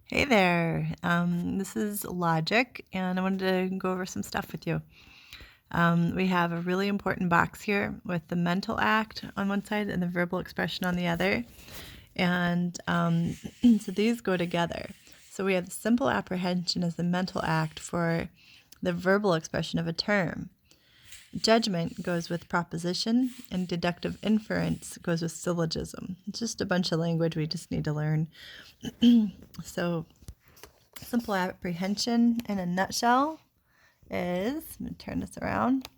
Hey there. This is Logic, and I wanted to go over some stuff with you. We have a really important box here with the mental act on one side and the verbal expression on the other. And so these go together. So we have the simple apprehension as the mental act for the verbal expression of a term. Judgment goes with proposition, and deductive inference goes with syllogism. It's just a bunch of language we just need to learn. So simple apprehension in a nutshell is, I'm going to turn this around.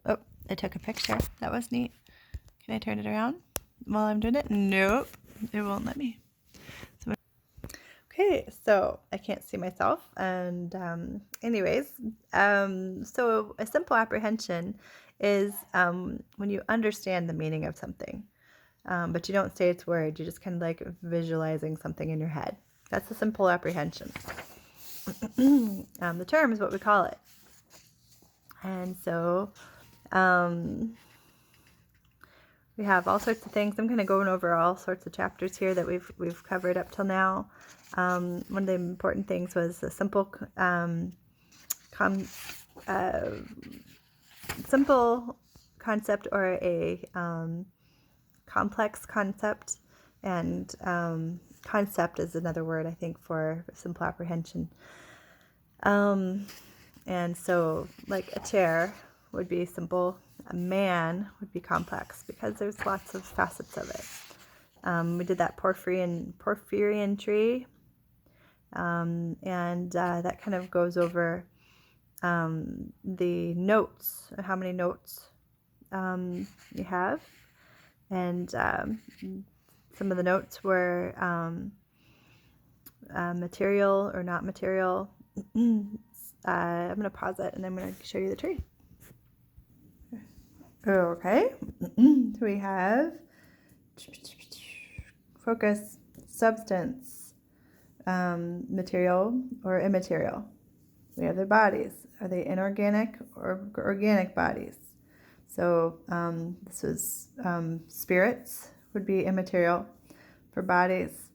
Oh, I took a picture. That was neat. Can I turn it around while I'm doing it? Nope, it won't let me. Okay, so I can't see myself. And so a simple apprehension is when you understand the meaning of something, but you don't say its words. You're just kind of like visualizing something in your head. That's a simple apprehension. The term is what we call it. And so we have all sorts of things. I'm kind of going over all sorts of chapters here that we've covered up till now. One of the important things was a simple simple concept or a complex concept, and concept is another word, I think, for simple apprehension. And so like a chair would be simple, a man would be complex because there's lots of facets of it. We did that Porphyrian tree, and that kind of goes over the notes, how many notes you have, and some of the notes were material or not material. I'm going to pause it and I'm going to show you the tree. Okay, so we have focus, substance, material or immaterial. We have their bodies. Are they inorganic or organic bodies? So this is spirits would be immaterial for bodies.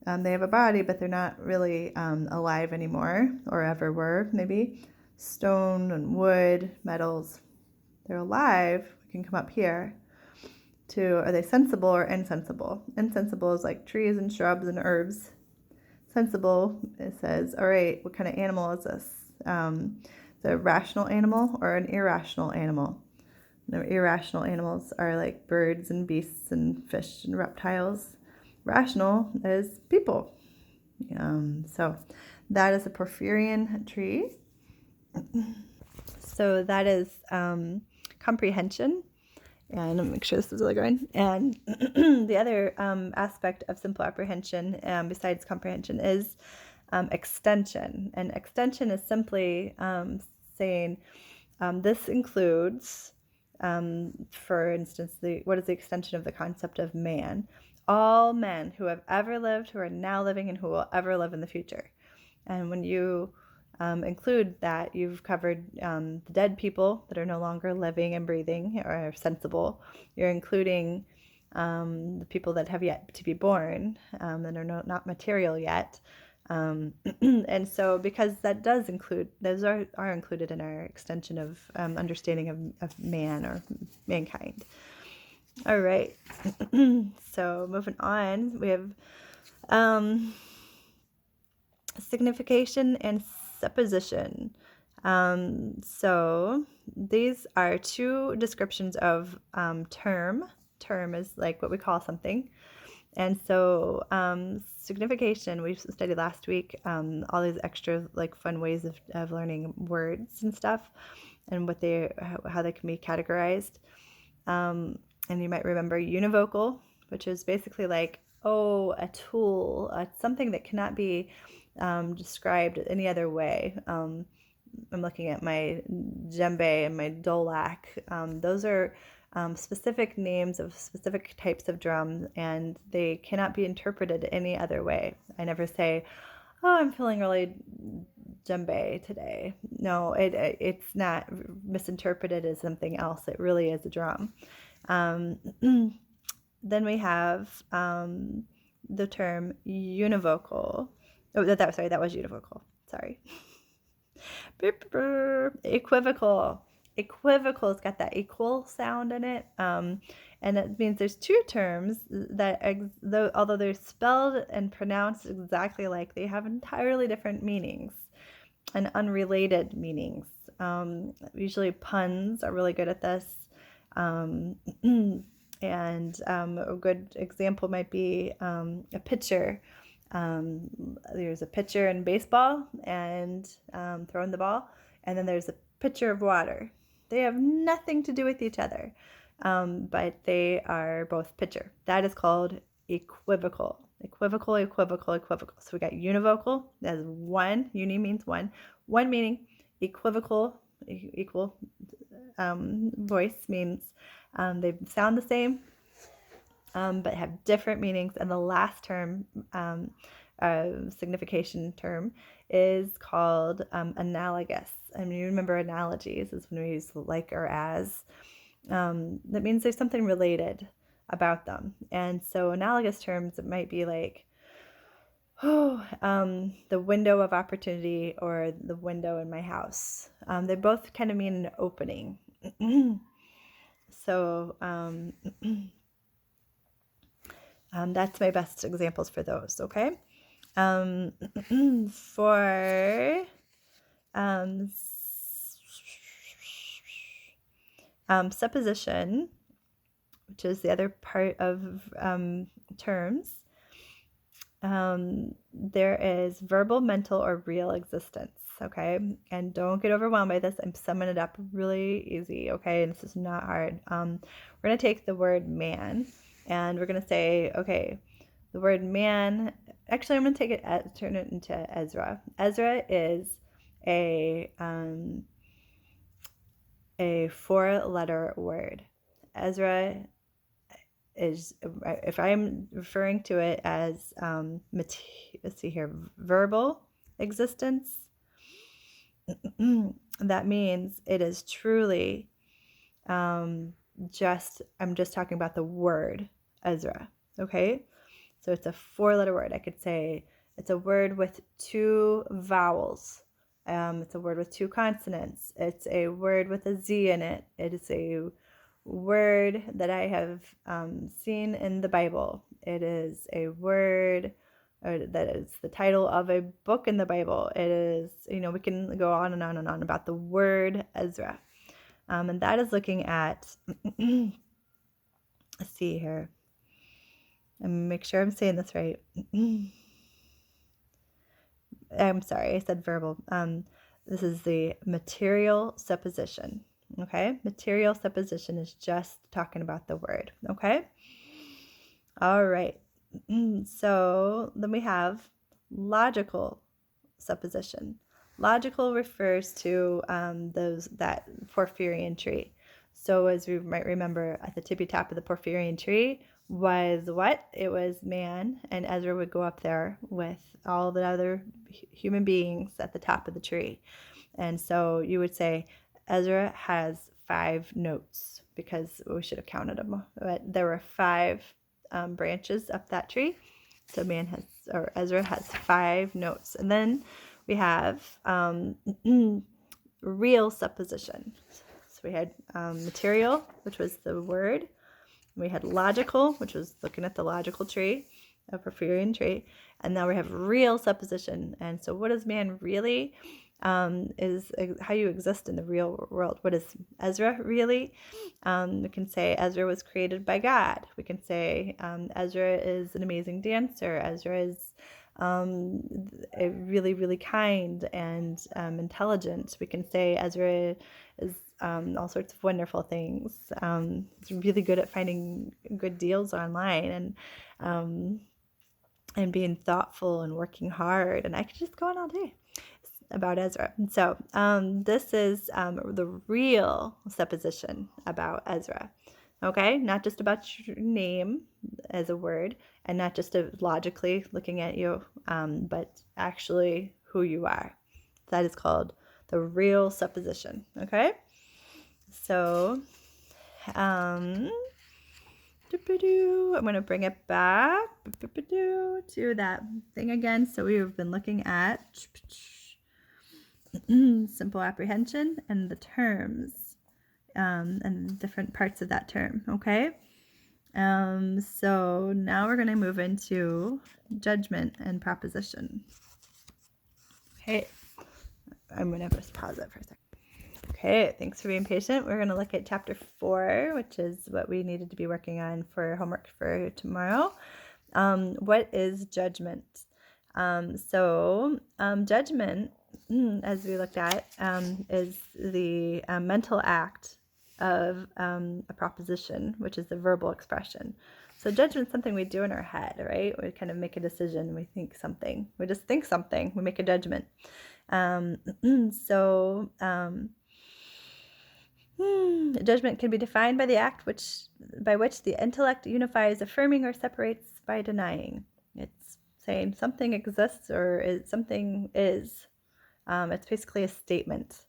They have a body, but they're not really alive anymore, or ever were, maybe. Stone and wood, metals, they're alive. We can come up here to, are they sensible or insensible? Insensible is like trees and shrubs and herbs. Sensible, it says, all right, what kind of animal is this? The rational animal or an irrational animal? No, irrational animals are like birds and beasts and fish and reptiles. Rational is people. So that is a Porphyrian tree. So that is comprehension. And let me make sure this is really going. And the other aspect of simple apprehension, besides comprehension, is extension. And extension is simply saying this includes, for instance, what is the extension of the concept of man? All men who have ever lived, who are now living, and who will ever live in the future. And when you include that, you've covered the dead people that are no longer living and breathing or are sensible. You're including the people that have yet to be born, that are not material yet. And so because that does include, those are included in our extension of understanding of man or mankind. All right. So moving on, we have signification and supposition. So these are two descriptions of term. Term is like what we call something. And so signification, we studied last week, all these extra like fun ways of learning words and stuff, and how they can be categorized. And you might remember univocal, which is basically like, a tool, something that cannot be described any other way. I'm looking at my djembe and my dolak. Those are specific names of specific types of drums, and they cannot be interpreted any other way. I never say, oh, I'm feeling really djembe today. No, it's not misinterpreted as something else. It really is a drum. Then we have the term univocal. Oh, that was univocal. Sorry. Equivocal. Equivocal's got that equal sound in it. And it means there's two terms that, although they're spelled and pronounced exactly alike, they have entirely different meanings and unrelated meanings. Usually puns are really good at this. And a good example might be a pitcher. There's a pitcher in baseball and throwing the ball, and then there's a pitcher of water. They have nothing to do with each other, but they are both pitcher. That is called equivocal. Equivocal, equivocal, equivocal. So we got univocal, as one. Uni means one meaning. Equivocal, equal voice means they sound the same, but have different meanings. And the last term, signification term, is called analogous. And you remember analogies is when we use like or as. That means there's something related about them. And so analogous terms, it might be like, the window of opportunity or the window in my house. They both kind of mean an opening. So that's my best examples for those, okay? For supposition, which is the other part of terms, there is verbal, mental, or real existence, okay? And don't get overwhelmed by this. I'm summing it up really easy, okay? And this is not hard. We're going to take the word man, and we're going to say, okay, the word man, actually I'm going to take it, turn it into Ezra. Ezra is a 4-letter word. Ezra is, if I'm referring to it as, let's see here, verbal existence, that means it is truly I'm just talking about the word Ezra, okay? So it's a 4-letter word. I could say it's a word with 2 vowels. It's a word with 2 consonants. It's a word with a Z in it. It is a word that I have seen in the Bible. It is a word that is the title of a book in the Bible. It is, we can go on and on and on about the word Ezra. And that is looking at, let's see here, and make sure I'm saying this right. I'm sorry, I said verbal. This is the material supposition. Okay, material supposition is just talking about the word. Okay, all right. So then we have logical supposition. Logical refers to that Porphyrian tree. So as we might remember, at the tippy top of the Porphyrian tree was what? It was man, and Ezra would go up there with all the other human beings at the top of the tree. And so you would say Ezra has 5 notes, because we should have counted them. But there were 5 branches up that tree. So Ezra has 5 notes. And then we have real supposition. So we had material, which was the word. We had logical, which was looking at the logical tree, a Porphyrian tree. And now we have real supposition. And so what is man really? Is how you exist in the real world. What is Ezra really? We can say Ezra was created by God. We can say Ezra is an amazing dancer. Ezra is really, really kind and intelligent. We can say Ezra is all sorts of wonderful things. He's really good at finding good deals online and being thoughtful and working hard. And I could just go on all day about Ezra. So this is the real supposition about Ezra. Okay, not just about your name as a word, and not just logically looking at you, but actually who you are. That is called the real supposition. Okay, so I'm going to bring it back to that thing again. So we've been looking at simple apprehension and the terms and different parts of that term, okay? So now we're going to move into judgment and proposition. Okay, I'm going to just pause it for a second. Okay, thanks for being patient. We're going to look at chapter 4, which is what we needed to be working on for homework for tomorrow. What is judgment? Judgment, as we looked at, is the mental act of a proposition, which is the verbal expression. So judgment is something we do in our head, right? We kind of make a decision, we think something. We just think something, we make a judgment. Judgment can be defined by the act by which the intellect unifies affirming or separates by denying. It's saying something exists or something is. It's basically a statement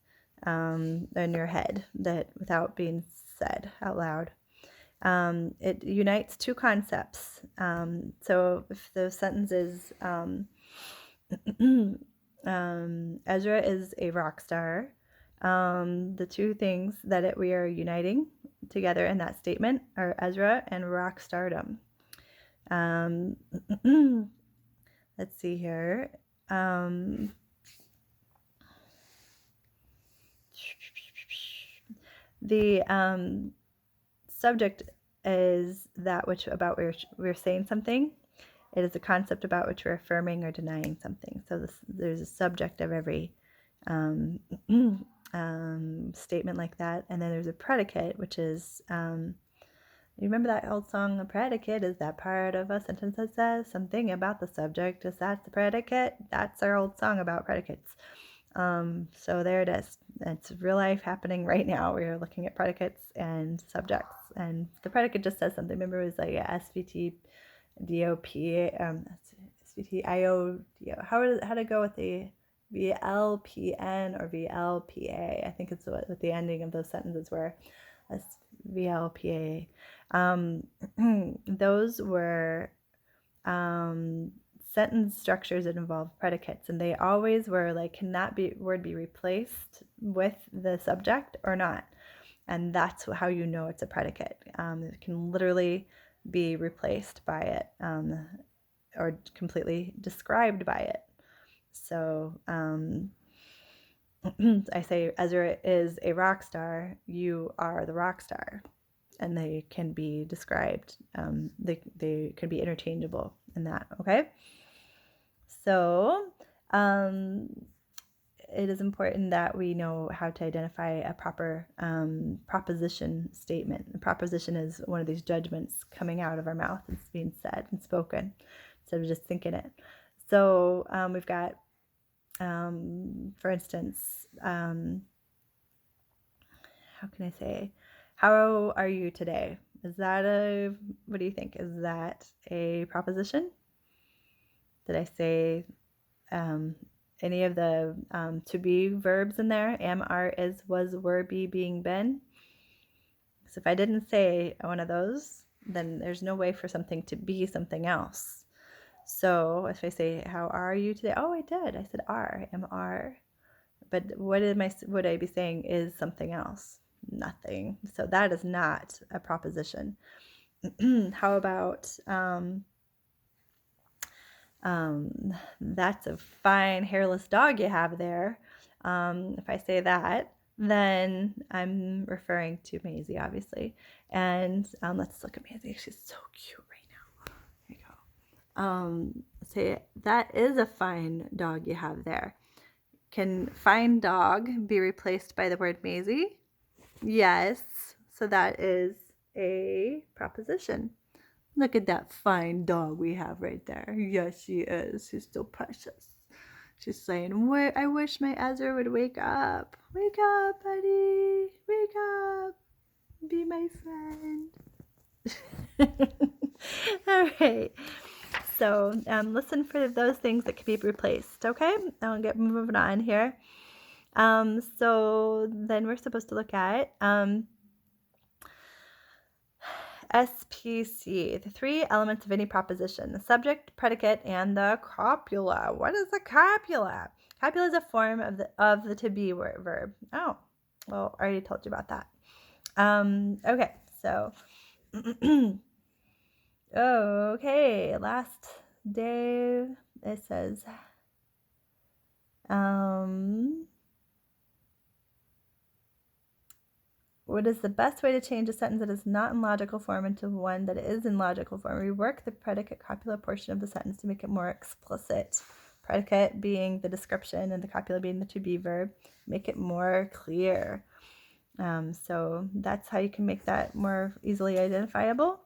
in your head that without being said out loud. It unites two concepts. So if the sentence is Ezra is a rock star, the two things that we are uniting together in that statement are Ezra and rock stardom. Let's see here. The subject is that which about we're saying something. It is a concept about which we're affirming or denying something. So there's a subject of every statement like that, and then there's a predicate, which is you remember that old song, a predicate is that part of a sentence that says something about the subject. Is that the predicate? That's our old song about predicates. So there it is. It's real life happening right now. We're looking at predicates and subjects, and the predicate just says something. Remember, it was like SVT DOP, SVT IO. How to go with the VLPN or VLPA? I think it's what the ending of those sentences were. VLPA. Those were sentence structures that involve predicates, and they always were like, can that word be replaced with the subject or not? And that's how you know it's a predicate. It can literally be replaced by it or completely described by it. So I say Ezra is a rock star, you are the rock star, and they can be described. They can be interchangeable in that, okay? So it is important that we know how to identify a proper proposition statement. A proposition is one of these judgments coming out of our mouth. It's being said and spoken instead of just thinking it. So we've got, for instance, how can I say, how are you today? Is that what do you think? Is that a proposition? Did I say any of the to be verbs in there? Am, are, is, was, were, be, being, been. So if I didn't say one of those, then there's no way for something to be something else. So if I say, how are you today? Oh, I did. I said are, am, are. But what would I be saying is something else? Nothing. So that is not a proposition. How about that's a fine hairless dog you have there. If I say that, then I'm referring to Maisie, obviously. And let's look at Maisie. She's so cute right now. There you go. Say, that is a fine dog you have there. Can fine dog be replaced by the word Maisie? Yes. So that is a proposition. Look at that fine dog we have right there. Yes, she is. She's so precious. She's saying, I wish my Ezra would wake up. Wake up, buddy. Wake up. Be my friend. All right. So listen for those things that can be replaced, okay? I'll get moving on here. So then we're supposed to look at SPC, the three elements of any proposition: the subject, predicate, and the copula. What is the copula? Copula is a form of the to be verb. Oh, well, I already told you about that. Okay, so okay, last day it says what is the best way to change a sentence that is not in logical form into one that is in logical form? Rework the predicate copula portion of the sentence to make it more explicit. Predicate being the description and the copula being the to be verb. Make it more clear. So that's how you can make that more easily identifiable.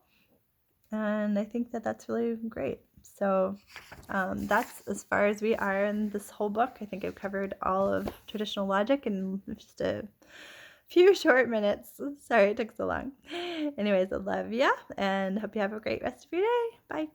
And I think that that's really great. So that's as far as we are in this whole book. I think I've covered all of traditional logic in just a few short minutes. Sorry it took so long. Anyways, I love ya and hope you have a great rest of your day. Bye.